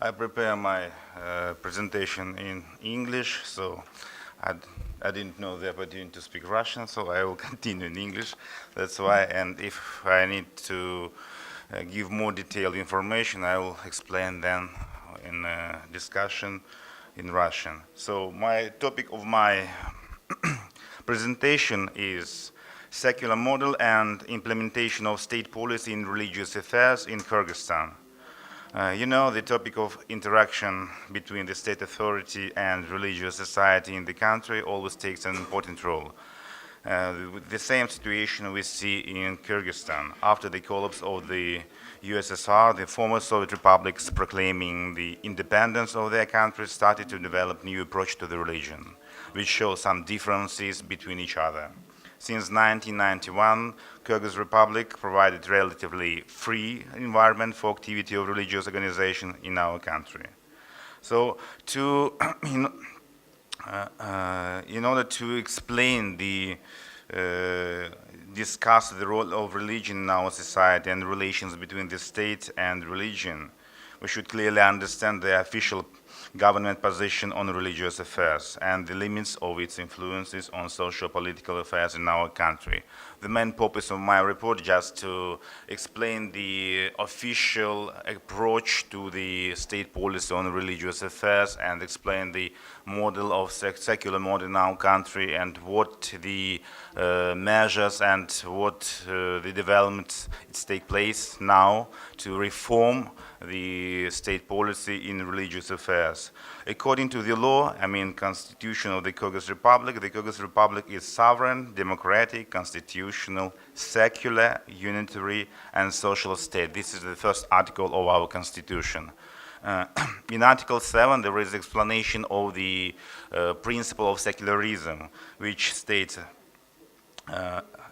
I prepare my presentation in English, so I, I didn't know the opportunity to speak Russian, so I will continue in English. That's why, and if I need to give more detailed information, I will explain then in a discussion in Russian. So my topic of my presentation is secular model and implementation of state policy in religious affairs in Kyrgyzstan. You know, the topic of interaction between the state authority and religious society in the country always takes an important role. The same situation we see in Kyrgyzstan. After the collapse of the USSR, the former Soviet republics proclaiming the independence of their country started to develop new approach to the religion, which show some differences between each other. Since 1991, Kyrgyz Republic provided relatively free environment for activity of religious organization in our country. So in order to explain discuss the role of religion in our society and relations between the state and religion, we should clearly understand the official government position on religious affairs and the limits of its influences on socio-political affairs in our country. The main purpose of my report just to explain the official approach to the state policy on religious affairs and explain the model of secular model in our country and what the measures and what the developments take place now to reform the state policy in religious affairs. According to the law, Constitution of the Kyrgyz Republic is sovereign, democratic, constitutional, secular, unitary, and social state. This is the first article of our Constitution. In Article 7, there is explanation of the principle of secularism, which states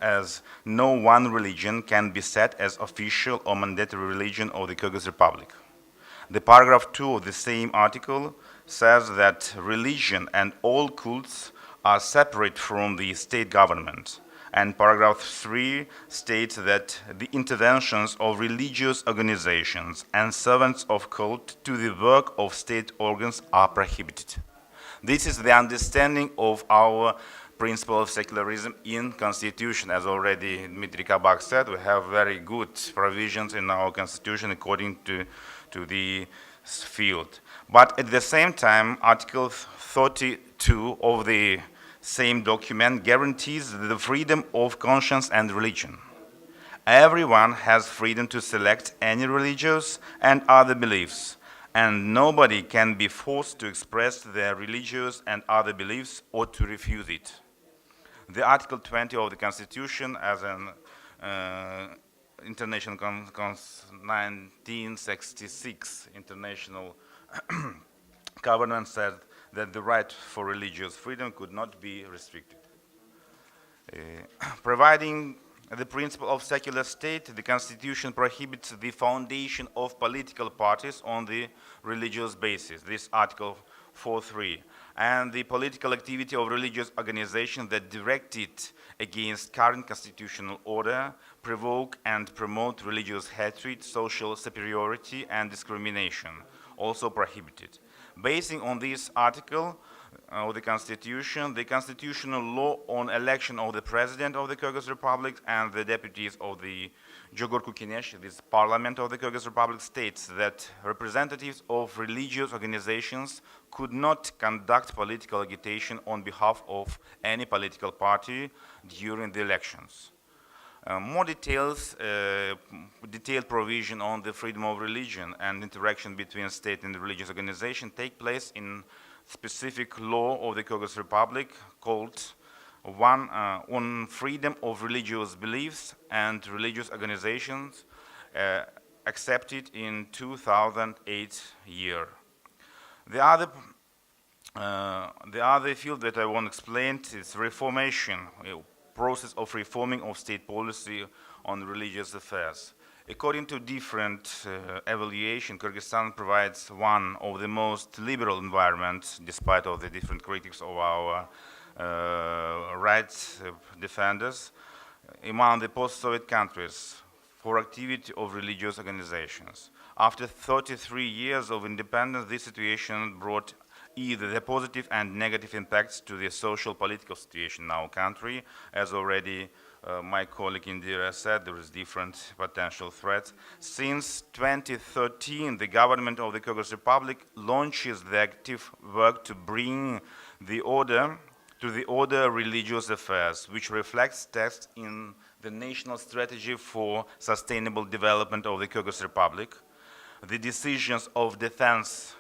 as no one religion can be set as official or mandatory religion of the Kyrgyz Republic. The paragraph 2 of the same article says that religion and all cults are separate from the state government. And paragraph 3 states that the interventions of religious organizations and servants of cult to the work of state organs are prohibited. This is the understanding of our principle of secularism in Constitution. As already Dmitry Kabak said, we have very good provisions in our Constitution according to the field. But at the same time, Article 32 of the same document guarantees the freedom of conscience and religion. Everyone has freedom to select any religious and other beliefs, and nobody can be forced to express their religious and other beliefs or to refuse it. The Article 20 of the Constitution, as an International 1966 International Covenant, said that the right for religious freedom could not be restricted. Providing the principle of secular state, the Constitution prohibits the foundation of political parties on the religious basis, this Article 4.3, and the political activity of religious organizations that directed against current constitutional order, provoke and promote religious hatred, social superiority, and discrimination, also prohibited. Basing on this article of the Constitution, the constitutional law on election of the President of the Kyrgyz Republic and the deputies of the Jogorku Kinesh, this Parliament of the Kyrgyz Republic, states that representatives of religious organizations could not conduct political agitation on behalf of any political party during the elections. More detailed provision on the freedom of religion and interaction between state and religious organization take place in specific law of the Kyrgyz Republic called one on freedom of religious beliefs and religious organizations accepted in 2008 year. The other field that I want to explain is reformation, process of reforming of state policy on religious affairs. According to different evaluation, Kyrgyzstan provides one of the most liberal environments, despite of the different critics of our rights defenders, among the post-Soviet countries. for activity of religious organizations. After 33 years of independence, this situation brought either the positive and negative impacts to the social political situation in our country. As already my colleague Indira said, there is different potential threats. Since 2013, the government of the Kyrgyz Republic launches the active work to bring the order to the order religious affairs, which reflects text in the National Strategy for Sustainable Development of the Kyrgyz Republic. The decisions of Defense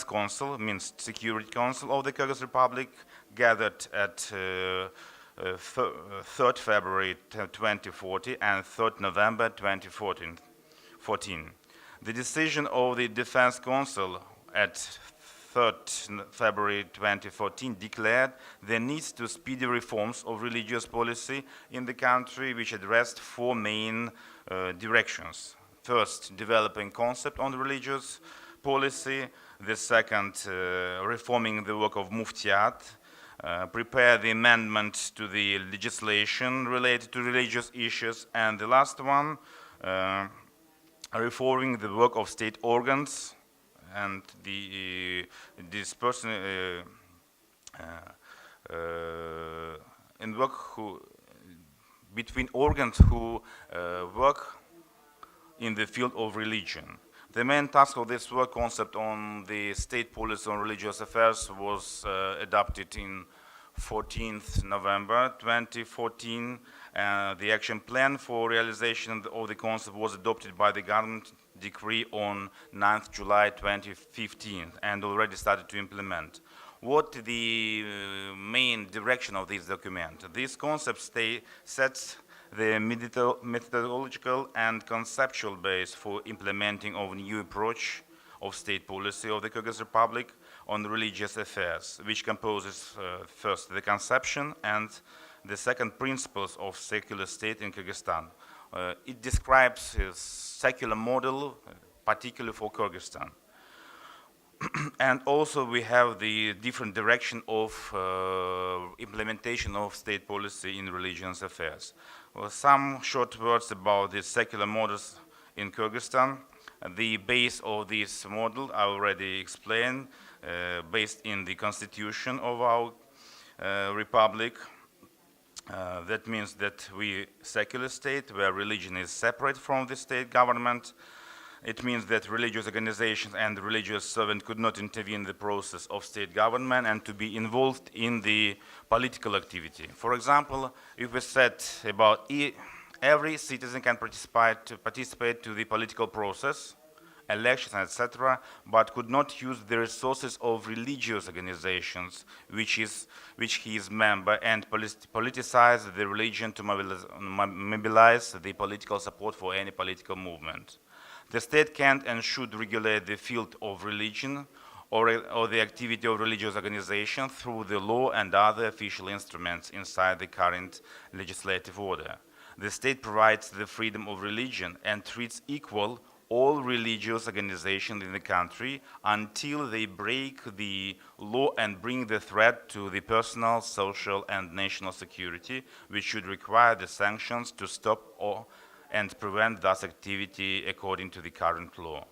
Council, means Security Council of the Kyrgyz Republic, gathered at 3rd February 2040 and 3rd November 2014. The decision of the Defense Council at 3rd February 2014 declared the need to speedy reforms of religious policy in the country, which addressed four main directions. First, developing concept on religious policy. The second, reforming the work of Muftiat, prepare the amendment to the legislation related to religious issues, and the last one, reforming the work of state organs and this person in work between organs who work in the field of religion. The main task of this work concept on the state policy on religious affairs was adopted in 14th November 2014. The action plan for realization of the concept was adopted by the government decree on 9th July 2015 and already started to implement. What the main direction of this document? This concept sets the methodological and conceptual base for implementing of new approach of state policy of the Kyrgyz Republic on religious affairs, which composes first the conception and the second principles of secular state in Kyrgyzstan. It describes a secular model, particularly for Kyrgyzstan. And also we have the different direction of implementation of state policy in religious affairs. Well, some short words about the secular models in Kyrgyzstan. The base of this model I already explained, based in the constitution of our republic. That means that we secular state where religion is separate from the state government. It means that religious organizations and religious servants could not intervene in the process of state government and to be involved in the political activity. For example, if we said about every citizen can participate to the political process, elections, etc., but could not use the resources of religious organizations, which he is member, and politicize the religion to mobilize the political support for any political movement. The state can and should regulate the field of religion or the activity of religious organization through the law and other official instruments inside the current legislative order. The state provides the freedom of religion and treats equal all religious organizations in the country until they break the law and bring the threat to the personal, social, and national security, which should require the sanctions to stop and prevent thus activity according to the current law.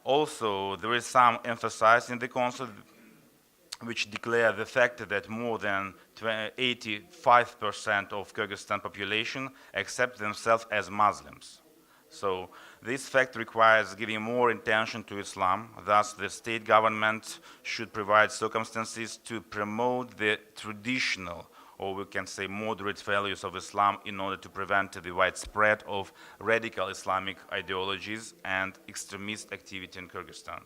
Also, there is some emphasis in the Council which declare the fact that more than 85% of Kyrgyzstan population accept themselves as Muslims. So this fact requires giving more attention to Islam. Thus, the state government should provide circumstances to promote the traditional, or we can say moderate values of Islam in order to prevent the widespread of radical Islamic ideologies and extremist activity in Kyrgyzstan.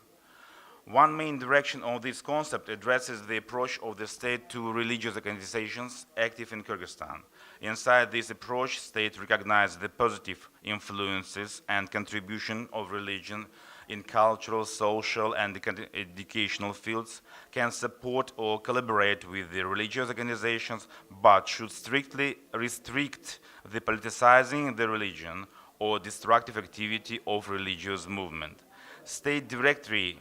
One main direction of this concept addresses the approach of the state to religious organizations active in Kyrgyzstan. Inside this approach, state recognizes the positive influences and contribution of religion in cultural, social, and educational fields, can support or collaborate with the religious organizations, but should strictly restrict the politicizing the religion or destructive activity of religious movement. State directly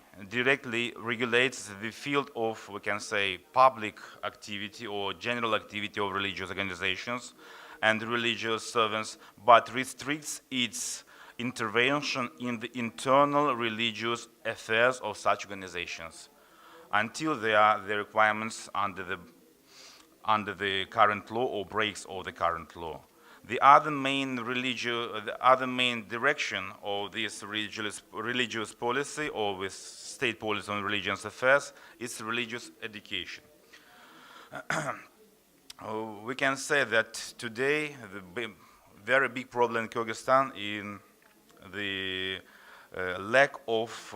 regulates the field of, we can say, public activity or general activity of religious organizations, and religious servants, but restricts its intervention in the internal religious affairs of such organizations until there are the requirements under the current law or breaks of the current law. The other main direction of this religious policy or with state policy on religious affairs is religious education. We can say that today the very big problem in Kyrgyzstan is the lack of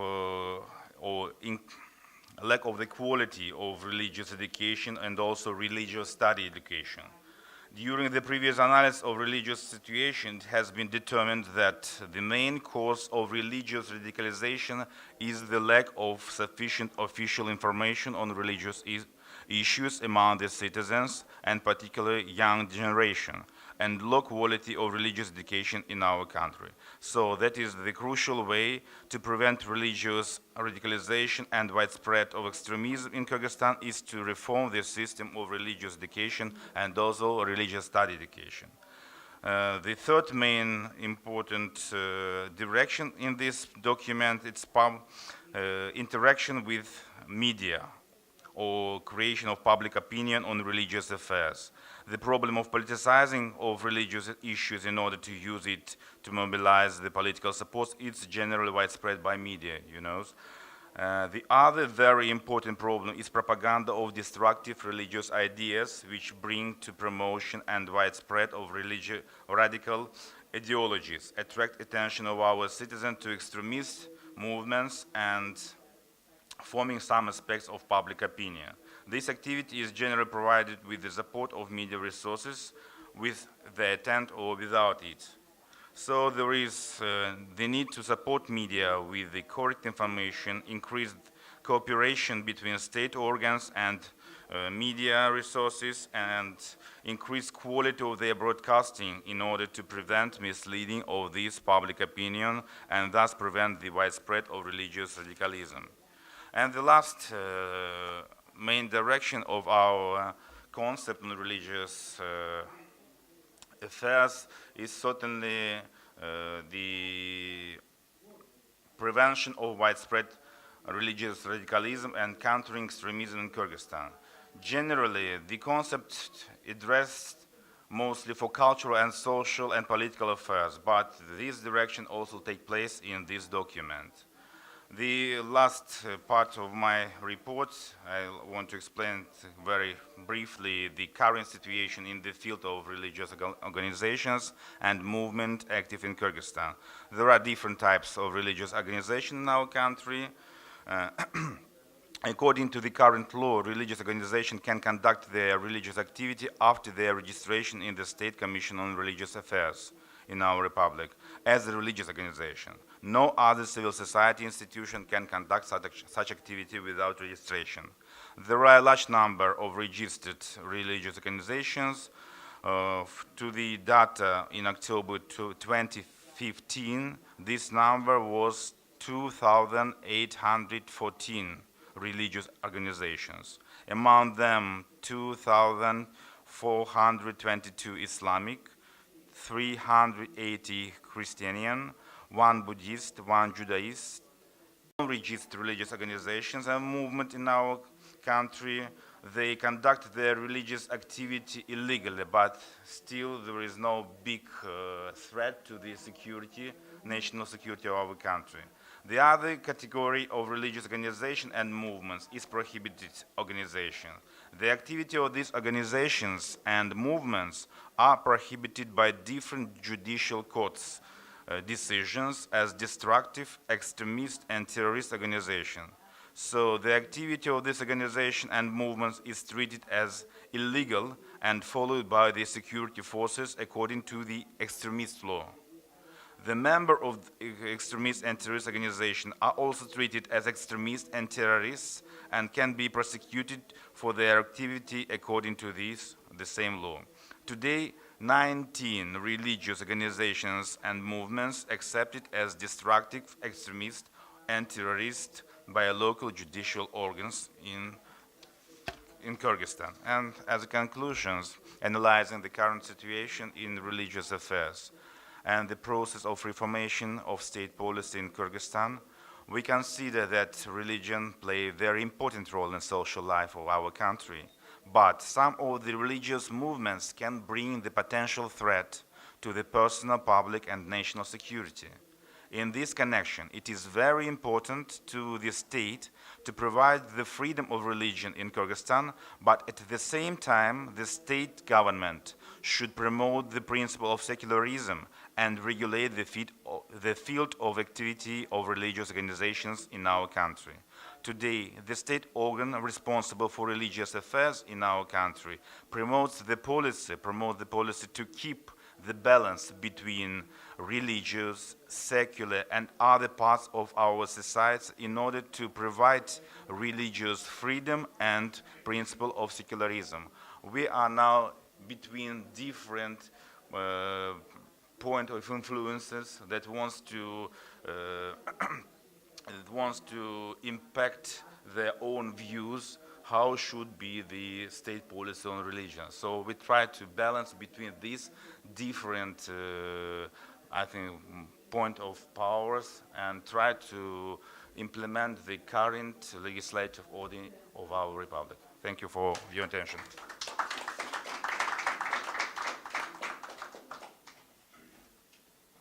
lack of the quality of religious education and also religious study education. During the previous analysis of religious situation, it has been determined that the main cause of religious radicalization is the lack of sufficient official information on religious issues among the citizens, and particularly young generation, and low quality of religious education in our country. So that is the crucial way to prevent religious radicalization and widespread of extremism in Kyrgyzstan is to reform the system of religious education and also religious study education. The third main important direction in this document is interaction with media or creation of public opinion on religious affairs. The problem of politicizing of religious issues in order to use it to mobilize the political support is generally widespread by media, you know. The other very important problem is propaganda of destructive religious ideas which bring to promotion and widespread of radical ideologies, attract attention of our citizens to extremist movements and forming some aspects of public opinion. This activity is generally provided with the support of media resources, with the intent or without it. So there is the need to support media with the correct information, increased cooperation between state organs and media resources, and increased quality of their broadcasting in order to prevent misleading of this public opinion and thus prevent the widespread of religious radicalism. And the last main direction of our concept on religious affairs is certainly the prevention of widespread religious radicalism and countering extremism in Kyrgyzstan. Generally, the concept addressed mostly for cultural and social and political affairs, but this direction also takes place in this document. The last part of my report, I want to explain very briefly the current situation in the field of religious organizations and movement active in Kyrgyzstan. There are different types of religious organizations in our country. According to the current law, religious organizations can conduct their religious activity after their registration in the State Commission on Religious Affairs in our republic as a religious organization. No other civil society institution can conduct such activity without registration. There are a large number of registered religious organizations. To the data in October 2015, this number was 2,814 religious organizations. Among them, 2,422 Islamic, 380 Christian, 1 Buddhist, 1 Judaist. Registered religious organizations and movement in our country, they conduct their religious activity illegally, but still there is no big threat to the security, national security of our country. The other category of religious organization and movements is prohibited organization. The activity of these organizations and movements are prohibited by different judicial courts decisions as destructive, extremist, and terrorist organization. So the activity of this organization and movements is treated as illegal and followed by the security forces according to the extremist law. The members of the extremist and terrorist organization are also treated as extremists and terrorists and can be prosecuted for their activity according to the same law. Today, 19 religious organizations and movements accepted as destructive, extremist, and terrorist by local judicial organs in Kyrgyzstan, and as a conclusions, analyzing the current situation in religious affairs and the process of reformation of state policy in Kyrgyzstan, we consider that religion plays a very important role in social life of our country. But some of the religious movements can bring the potential threat to the personal, public, and national security. In this connection, it is very important to the state to provide the freedom of religion in Kyrgyzstan, but at the same time, the state government should promote the principle of secularism and regulate the field of activity of religious organizations in our country. Today, the state organ responsible for religious affairs in our country promotes the policy to keep the balance between religious, secular, and other parts of our society in order to provide religious freedom and principle of secularism. We are now between different point of influences that wants to impact their own views how should be the state policy on religion. So we try to balance between these different, I think, point of powers and try to implement the current legislative order of our republic. Thank you for your attention.